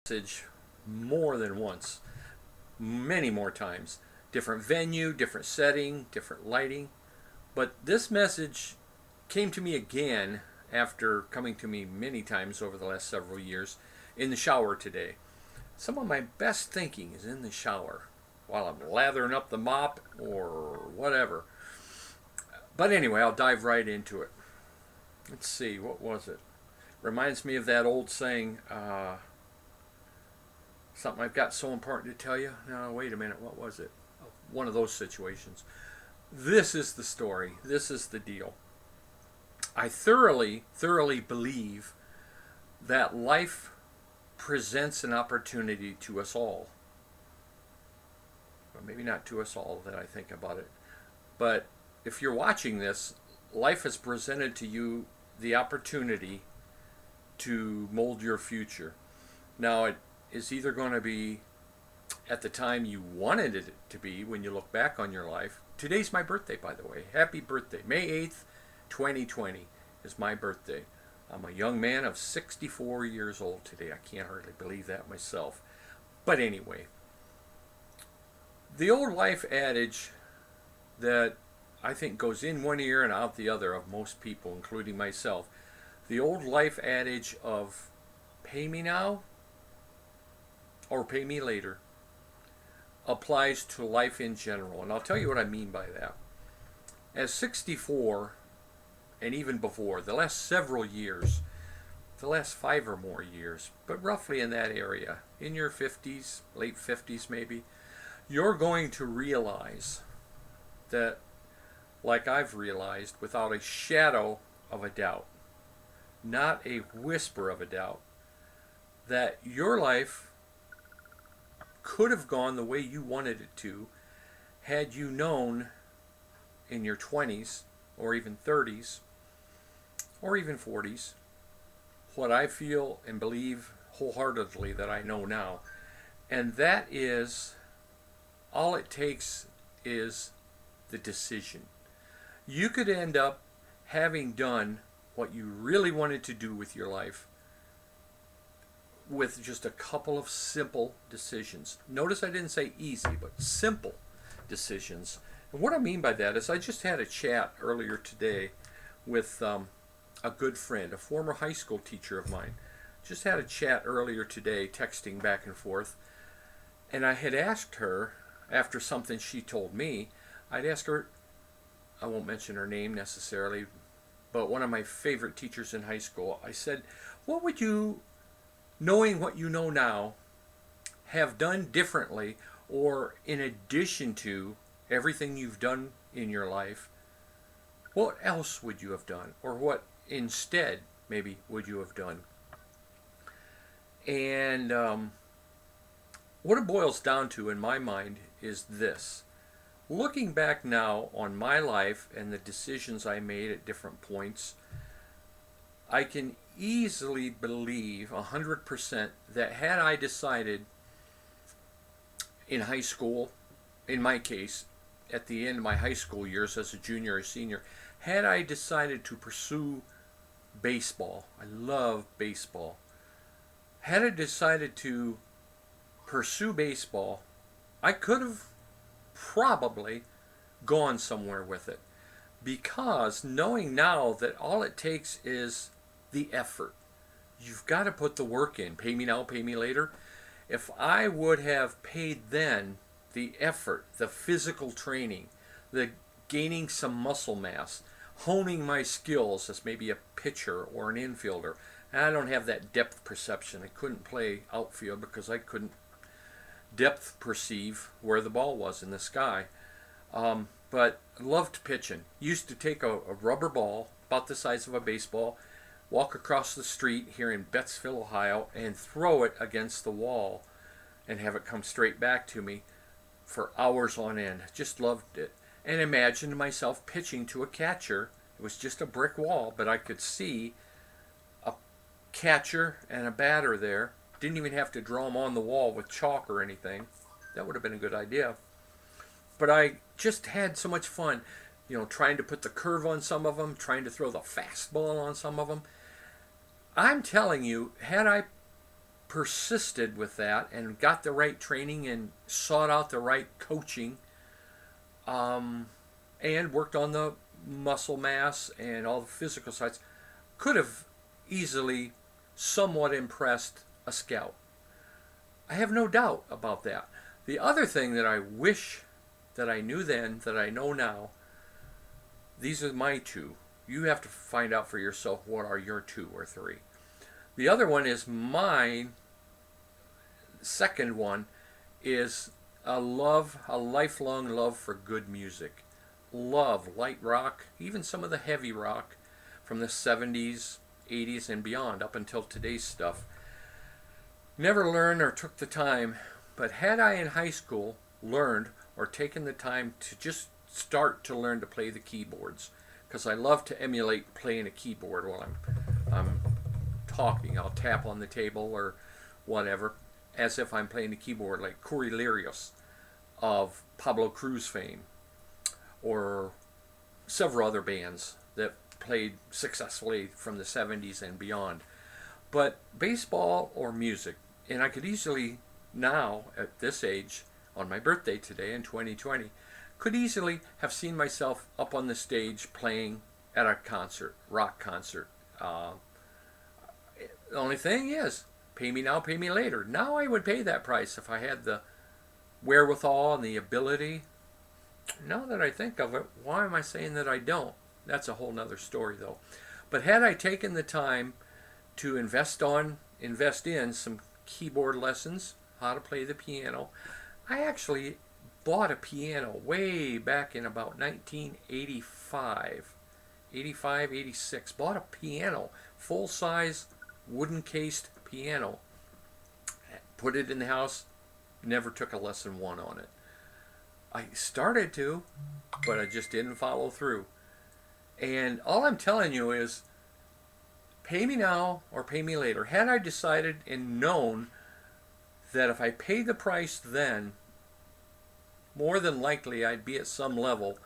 message more than once, many more times. Different venue, different setting, different lighting. But this message came to me again after coming to me many times over the last several years in the shower today. Some of my best thinking is in the shower while I'm lathering up the mop or whatever. But anyway, I'll dive right into it. Let's see, what was it? Reminds me of that old saying, something I've got so important to tell you. No, wait a minute, what was it? One of those situations. This is the story. This is the deal. I thoroughly believe that life presents an opportunity to us all. Well, maybe not to us all that I think about it. But if you're watching this, life has presented to you the opportunity to mold your future. Now, it is either going to be at the time you wanted it to be when you look back on your life. Today's my birthday, by the way. Happy birthday. May 8th, 2020 is my birthday. I'm a young man of 64 years old today. I can't hardly believe that myself. But anyway, the old life adage that I think goes in one ear and out the other of most people, including myself. The old life adage of pay me now or pay me later applies to life in general. And I'll tell you what I mean by that. At 64, and even before, the last several years, the last 5 or more years, but roughly in that area, in your 50s, late 50s maybe, you're going to realize that, like I've realized, without a shadow of a doubt, not a whisper of a doubt, that your life could have gone the way you wanted it to had you known in your 20s or even 30s or even 40s what I feel and believe wholeheartedly that I know now. And that is, all it takes is the decision. You could end up having done what you really wanted to do with your life with just a couple of simple decisions. Notice I didn't say easy, but simple decisions. And what I mean by that is I just had a chat earlier today with a good friend, a former high school teacher of mine. Just had a chat earlier today, texting back and forth. And I had asked her, after something she told me, I'd ask her, I won't mention her name necessarily, but one of my favorite teachers in high school, I said, what would you, knowing what you know now, have done differently, or in addition to everything you've done in your life, what else would you have done? Or what instead, maybe, would you have done? And what it boils down to in my mind is this. Looking back now on my life and the decisions I made at different points, I can easily believe 100% that had I decided in high school, in my case, at the end of my high school years as a junior or senior, had I decided to pursue baseball, I love baseball, had I decided to pursue baseball, I could have probably gone somewhere with it, because knowing now that all it takes is the effort. You've got to put the work in. Pay me now, pay me later. If I would have paid then the effort, the physical training, the gaining some muscle mass, honing my skills as maybe a pitcher or an infielder. And I don't have that depth perception. I couldn't play outfield because I couldn't depth perceive where the ball was in the sky. But loved pitching. Used to take a rubber ball about the size of a baseball, walk across the street here in Bettsville, Ohio, and throw it against the wall and have it come straight back to me for hours on end. Just loved it. And imagined myself pitching to a catcher. It was just a brick wall, but I could see a catcher and a batter there. Didn't even have to draw them on the wall with chalk or anything. That would have been a good idea. But I just had so much fun, trying to put the curve on some of them, trying to throw the fastball on some of them. I'm telling you, had I persisted with that and got the right training and sought out the right coaching, and worked on the muscle mass and all the physical sides, could have easily somewhat impressed a scout. I have no doubt about that. The other thing that I wish that I knew then that I know now, these are my two. You have to find out for yourself what are your 2 or 3. The other one is mine. Second one is a lifelong love for good music. Love light rock, even some of the heavy rock from the 70s, 80s, and beyond, up until today's stuff. Never learned or took the time, but had I in high school learned or taken the time to just start to learn to play the keyboards, because I love to emulate playing a keyboard while I'm talking. I'll tap on the table or whatever, as if I'm playing the keyboard, like Corey Lirios of Pablo Cruz fame, or several other bands that played successfully from the 70s and beyond. But baseball or music, and I could easily now, at this age, on my birthday today in 2020, could easily have seen myself up on the stage playing at a concert, rock concert. The only thing is, pay me now, pay me later. Now I would pay that price if I had the wherewithal and the ability. Now that I think of it, why am I saying that I don't? That's a whole nother story though. But had I taken the time to invest in some keyboard lessons, how to play the piano, I actually bought a piano way back in about 1985, 86. Bought a piano, full-size wooden cased piano. Put it in the house, never took a lesson one on it. I started to, but I just didn't follow through. And all I'm telling you is, pay me now or pay me later. Had I decided and known that if I paid the price then, more than likely I'd be at some level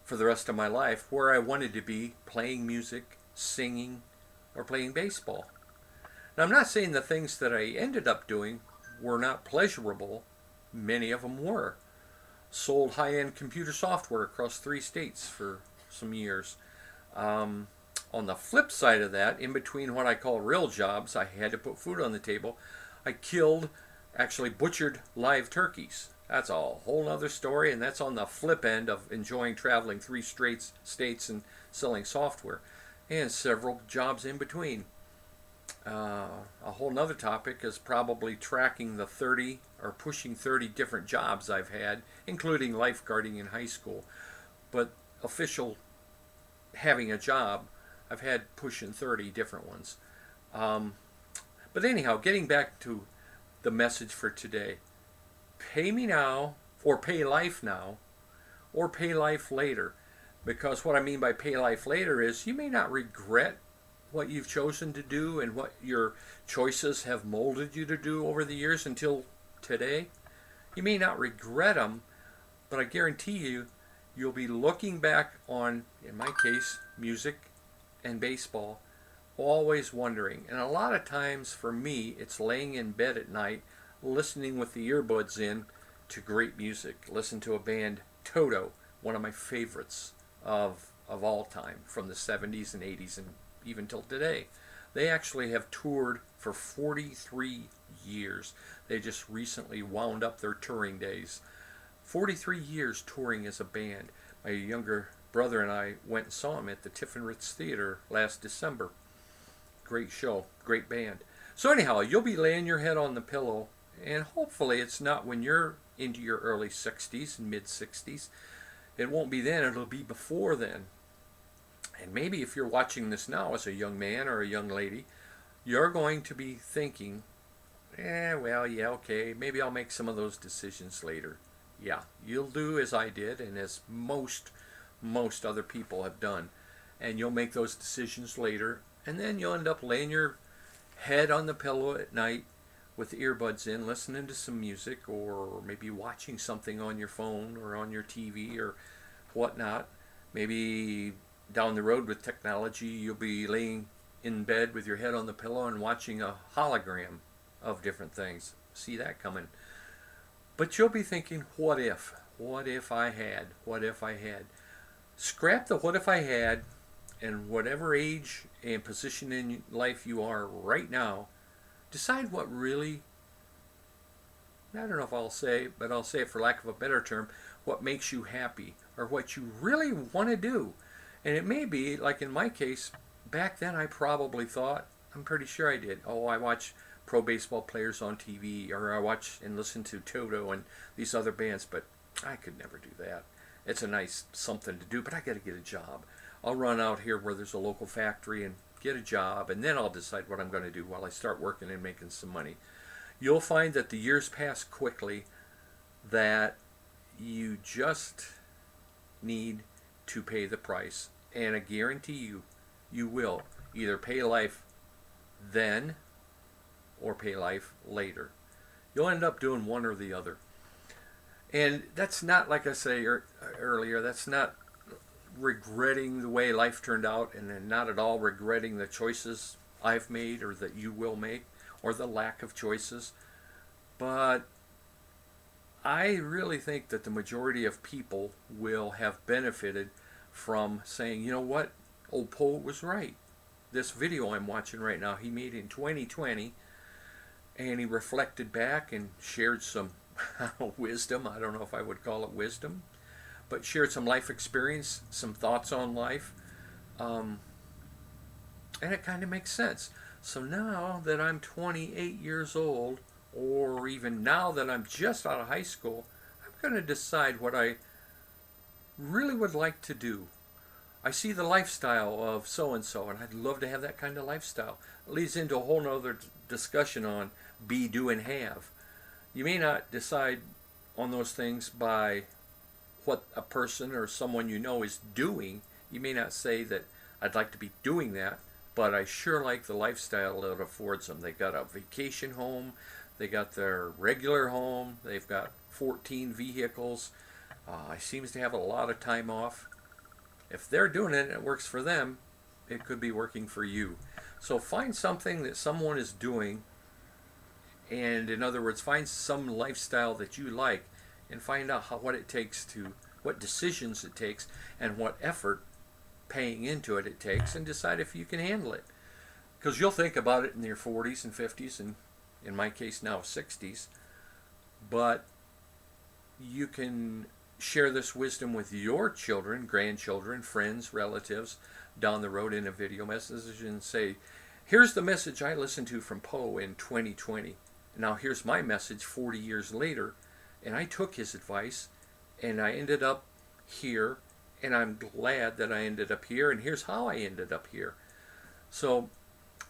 for the rest of my life where I wanted to be, playing music, singing, or playing baseball. Now, I'm not saying the things that I ended up doing were not pleasurable. Many of them were. Sold high-end computer software across 3 states for some years. On the flip side of that, in between what I call real jobs, I had to put food on the table. I actually butchered live turkeys. That's a whole other story, and that's on the flip end of enjoying traveling 3 straight states and selling software, and several jobs in between. A whole nother topic is probably tracking the 30 or pushing 30 different jobs I've had, including lifeguarding in high school. But official having a job, I've had pushing 30 different ones. But anyhow, getting back to the message for today. Pay me now, or pay life now, or pay life later. Because what I mean by pay life later is you may not regret what you've chosen to do and what your choices have molded you to do over the years until today. You may not regret them, but I guarantee you, you'll be looking back on, in my case, music and baseball, always wondering. And a lot of times for me, it's laying in bed at night, listening with the earbuds in to great music. Listen to a band, Toto, one of my favorites of all time, from the 70s and 80s and even till today. They actually have toured for 43 years. They just recently wound up their touring days. 43 years touring as a band. My younger brother and I went and saw them at the Tiffin Ritz Theater last December. Great show, great band. So anyhow, you'll be laying your head on the pillow, and hopefully it's not when you're into your early 60s and mid 60s. It won't be then, it'll be before then. And maybe if you're watching this now as a young man or a young lady, you're going to be thinking, okay, maybe I'll make some of those decisions later. Yeah, you'll do as I did and as most other people have done. And you'll make those decisions later, and then you'll end up laying your head on the pillow at night with the earbuds in, listening to some music, or maybe watching something on your phone or on your TV or whatnot. Maybe down the road with technology, you'll be laying in bed with your head on the pillow and watching a hologram of different things. See that coming. But you'll be thinking, what if? What if I had? What if I had? Scrap the what if I had, and whatever age and position in life you are right now, decide what really, I don't know if I'll say, but I'll say it for lack of a better term, what makes you happy or what you really want to do. And it may be, like in my case, back then I probably thought, I'm pretty sure I did, oh, I watch pro baseball players on TV, or I watch and listen to Toto and these other bands, but I could never do that. It's a nice something to do, but I got to get a job. I'll run out here where there's a local factory and get a job, and then I'll decide what I'm going to do while I start working and making some money. You'll find that the years pass quickly, that you just need to pay the price. And I guarantee you, you will either pay life then or pay life later. You'll end up doing one or the other. And that's not, like I say earlier, that's not regretting the way life turned out, and then not at all regretting the choices I've made or that you will make, or the lack of choices. But I really think that the majority of people will have benefited from saying, you know what, old Poe was right. This video I'm watching right now, he made in 2020, and he reflected back and shared some wisdom. I don't know if I would call it wisdom, but shared some life experience, some thoughts on life, and it kind of makes sense. So now that I'm 28 years old, or even now that I'm just out of high school, I'm going to decide what I really would like to do. I see the lifestyle of so-and-so, and I'd love to have that kind of lifestyle. It leads into a whole nother discussion on be, do, and have. You may not decide on those things by what a person or someone you know is doing. You may not say that I'd like to be doing that, but I sure like the lifestyle it affords them. They got a vacation home, they got their regular home, they've got 14 vehicles. He seems to have a lot of time off. If they're doing it and it works for them, it could be working for you. So find something that someone is doing, and in other words, find some lifestyle that you like, and find out what it takes to, what decisions it takes, and what effort paying into it takes, and decide if you can handle it. Because you'll think about it in your 40s and 50s, and in my case now 60s, but you can share this wisdom with your children, grandchildren, friends, relatives down the road in a video message and say, here's the message I listened to from Poe in 2020. Now here's my message 40 years later, and I took his advice and I ended up here, and I'm glad that I ended up here, and here's how I ended up here. So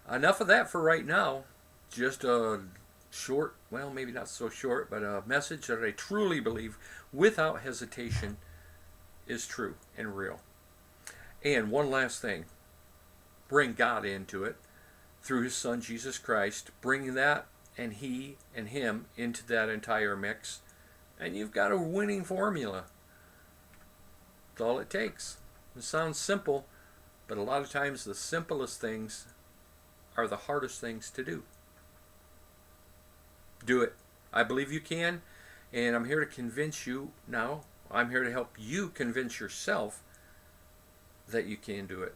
enough of that for right now. Just a short, well, maybe not so short, but a message that I truly believe without hesitation is true and real. And one last thing, bring God into it through his son Jesus Christ. Bring that and he and him into that entire mix, and you've got a winning formula. That's all it takes. It sounds simple, but a lot of times the simplest things are the hardest things to do. Do it. I believe you can, and I'm here to convince you now. I'm here to help you convince yourself that you can do it.